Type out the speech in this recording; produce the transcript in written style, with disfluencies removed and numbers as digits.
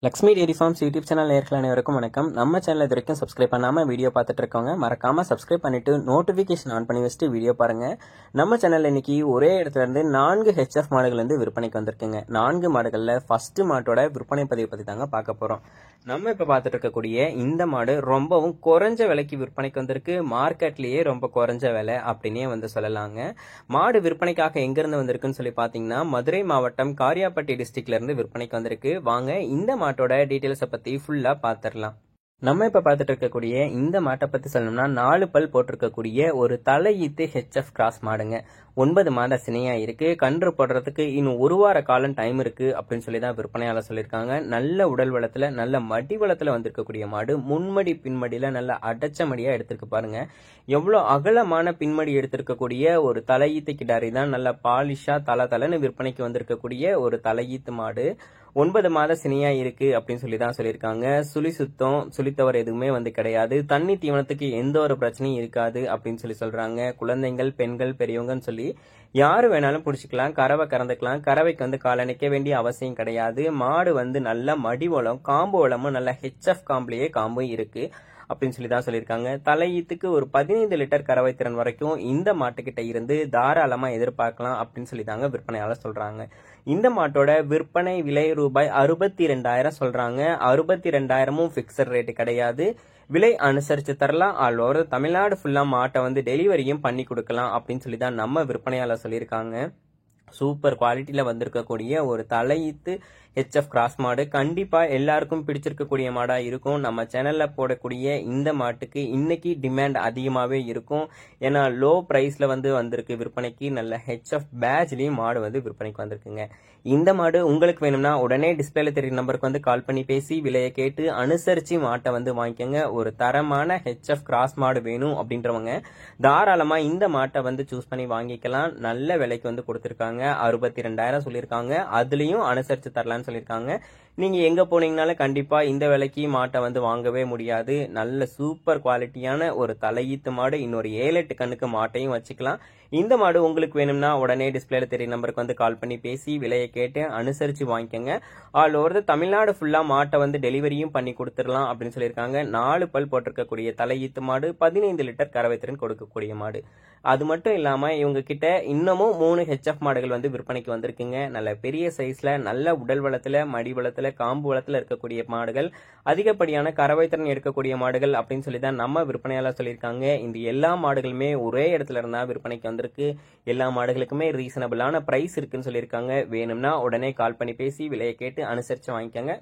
Lakshmi dairy farms YouTube channel நேயர்கள் அனைவருக்கும் வணக்கம். நம்ம சேனல் இது வரைக்கும் சப்ஸ்கிரைப் பண்ணாமல் வீடியோ பார்த்துட்டு இருக்கவங்க மறக்காம சப்ஸ்கிரைப் பண்ணிட்டு நோட்டிஃபிகேஷன் ஆன் பண்ணி வச்சுட்டு வீடியோ பாருங்க. நம்ம சேனல்ல இன்னைக்கு ஒரே இடத்துல இருந்து 4 ஹெச்எஃப் மாடுகள் வந்து விற்பனைக்கு வந்திருக்குங்க. 4 மாடுகள்ல ஃபர்ஸ்ட் மாட்டோட விற்பனை பதிவு பத்தி தாங்க பார்க்க போறோம். நம்ம இப்ப பார்த்துட்டு இருக்கக்கூடிய இந்த மாடு ரொம்பவும் குறைஞ்ச விலைக்கு விற்பனைக்கு வந்திருக்கு. மார்க்கெட்லயே ரொம்ப குறைஞ்ச விலை அப்படின்னே வந்து சொல்லலாங்க. மாடு விற்பனைக்காக எங்க இருந்து வந்திருக்குன்னு சொல்லி பாத்தீங்கன்னா மதுரை மாவட்டம் காரியாபட்டி டிஸ்ட்ரிக்ட்ல இருந்து விற்பனைக்கு வந்திருக்கு. வாங்க இந்த மாட்டோட டீடைல்ஸை பத்தி ஃபுல்லா பாத்திரலாம். நம்ம இப்ப பார்த்துட்டு இருக்கக்கூடிய இந்த மாட்டை பத்தி சொல்லணும்னா 4 பல் போட்டிருக்கக்கூடிய ஒரு தலையீத்து ஹெச்எஃப் கிராஸ் மாடுங்க. 9 மாத சினையா இருக்கு. கன்று போடுறதுக்கு இன்னும் 1 வார காலம் டைம் இருக்கு அப்படின்னு சொல்லி தான் விற்பனையாளர் சொல்லியிருக்காங்க. நல்ல உடல் வளத்துல நல்ல மடி வளத்துல வந்திருக்கக்கூடிய மாடு. முன்மடி பின்மடியில நல்ல அடைச்ச மடியா எடுத்திருக்கு பாருங்க. எவ்வளவு அகலமான பின்மடி எடுத்திருக்கக்கூடிய ஒரு தலையீத்து கிடாரி தான். நல்ல பாலிஷா தலன்னு விற்பனைக்கு வந்திருக்கக்கூடிய ஒரு தலையீத்து மாடு. 9 மாத சினையா இருக்கு அப்படின்னு சொல்லி தான் சொல்லியிருக்காங்க. சுழித்தவர் எதுவுமே வந்து கிடையாது. தண்ணி தீவனத்துக்கு எந்த ஒரு பிரச்சனையும் இருக்காது அப்படின்னு சொல்லி சொல்றாங்க. குழந்தைகள், பெண்கள், பெரியவங்கன்னு சொல்லி யாரு வேணாலும் பிடிச்சிக்கலாம். கறவை கறந்துக்கலாம். கறவைக்கு வந்து காலணிக்க வேண்டிய அவசியம் கிடையாது. மாடு வந்து நல்ல மடி வளம், காம்பு வளமும் நல்ல ஹெச்எஃப் காம்புலயே காம்பும் இருக்கு அப்படின்னு சொல்லி தான் சொல்லியிருக்காங்க. தலையீத்துக்கு ஒரு 15 லிட்டர் கறவை திறன் வரைக்கும் இந்த மாட்டுக்கிட்ட இருந்து தாராளமா எதிர்பார்க்கலாம் அப்படின்னு சொல்லி தாங்க விற்பனையாளர் சொல்றாங்க. இந்த மாட்டோட விற்பனை விலை ரூபாய் 62,000 சொல்றாங்க. 62,000 பிக்சட் ரேட்டு கிடையாது. விலை அனுசரிச்சு தரலாம். ஆல் ஓவர் தமிழ்நாடு ஃபுல்லா மாட்டை வந்து டெலிவரியும் பண்ணி கொடுக்கலாம் அப்படின்னு சொல்லி தான் நம்ம விற்பனையாளர் சொல்லியிருக்காங்க. சூப்பர் குவாலிட்டியில வந்திருக்கக்கூடிய ஒரு தலையீத்து ஹெச்எஃப் கிராஸ் மாடு கண்டிப்பா எல்லாருக்கும் பிடிச்சிருக்கக்கூடிய மாடா இருக்கும். நம்ம சேனல்ல போடக்கூடிய இந்த மாட்டுக்கு இன்னைக்கு டிமாண்ட் அதிகமாவே இருக்கும். ஏன்னா லோ பிரைஸ்ல வந்து வந்திருக்கு விற்பனைக்கு. நல்ல ஹெச்எஃப் பேட்ச்லயும் மாடு வந்து விற்பனைக்கு வந்திருக்குங்க. இந்த மாடு உங்களுக்கு வேணும்னா உடனே டிஸ்பிளேல தெரியும் நம்பருக்கு வந்து கால் பண்ணி பேசி விலையை கேட்டு அனுசரிச்சு மாட்டை வந்து வாங்கிக்கோங்க. ஒரு தரமான ஹெச்எஃப் கிராஸ் மாடு வேணும் அப்படின்றவங்க தாராளமா இந்த மாட்டை வந்து சூஸ் பண்ணி வாங்கிக்கலாம். நல்ல விலைக்கு வந்து கொடுத்திருக்காங்க. 62,000 சொல்லியிருக்காங்க. அதுலயும் அனுசரிச்சு தரலான்னு சொல்லியிருக்காங்க. நீங்க எங்க போனீங்கனாலும் கண்டிப்பா இந்த விலைக்கு மாட்டை வந்து வாங்கவே முடியாது. நல்ல சூப்பர் குவாலிட்டியான ஒரு தலையீத்து மாடு. இன்னொரு 7-8 கண்ணுக்கு மாட்டையும் வச்சுக்கலாம். இந்த மாடு உங்களுக்கு வேணும்னா உடனே டிஸ்பிளேல தெரிய நம்பருக்கு வந்து கால் பண்ணி பேசி விலையை கேட்டு அனுசரிச்சு வாங்கிக்கோங்க. ஆல் ஓவர் தமிழ்நாடு ஃபுல்லா மாட்டை வந்து டெலிவரியும் பண்ணி கொடுத்துடலாம் அப்படின்னு சொல்லியிருக்காங்க. 4 பல் போட்டிருக்கக்கூடிய தலையீத்து மாடு, 15 லிட்டர் கறவை திறன் கொடுக்கக்கூடிய மாடு. அது மட்டும் இல்லாம இவங்க கிட்ட இன்னமும் 3 ஹெச்எஃப் மாடுகள் வந்து விற்பனைக்கு வந்திருக்குங்க. நல்ல பெரிய சைஸ்ல, நல்ல உடல் வளத்துல, மடி வளத்துல, காம்பு வளத்துல இருக்கக்கூடிய மாடுகள், அதிகப்படியான கறவை திறன் எடுக்கக்கூடிய மாடுகள் அப்படின்னு சொல்லி தான் நம்ம விற்பனையாளர் சொல்லியிருக்காங்க. இந்த எல்லா மாடுகளுமே ஒரே இடத்துல இருந்தா விற்பனைக்கு வந்திருக்கு. எல்லா மாடுகளுக்குமே ரீசனபிளான பிரைஸ் இருக்குன்னு சொல்லியிருக்காங்க. வேணும்னா உடனே கால் பண்ணி பேசி விலையை கேட்டு அனுசரிச்சு வாங்கிக்கோங்க.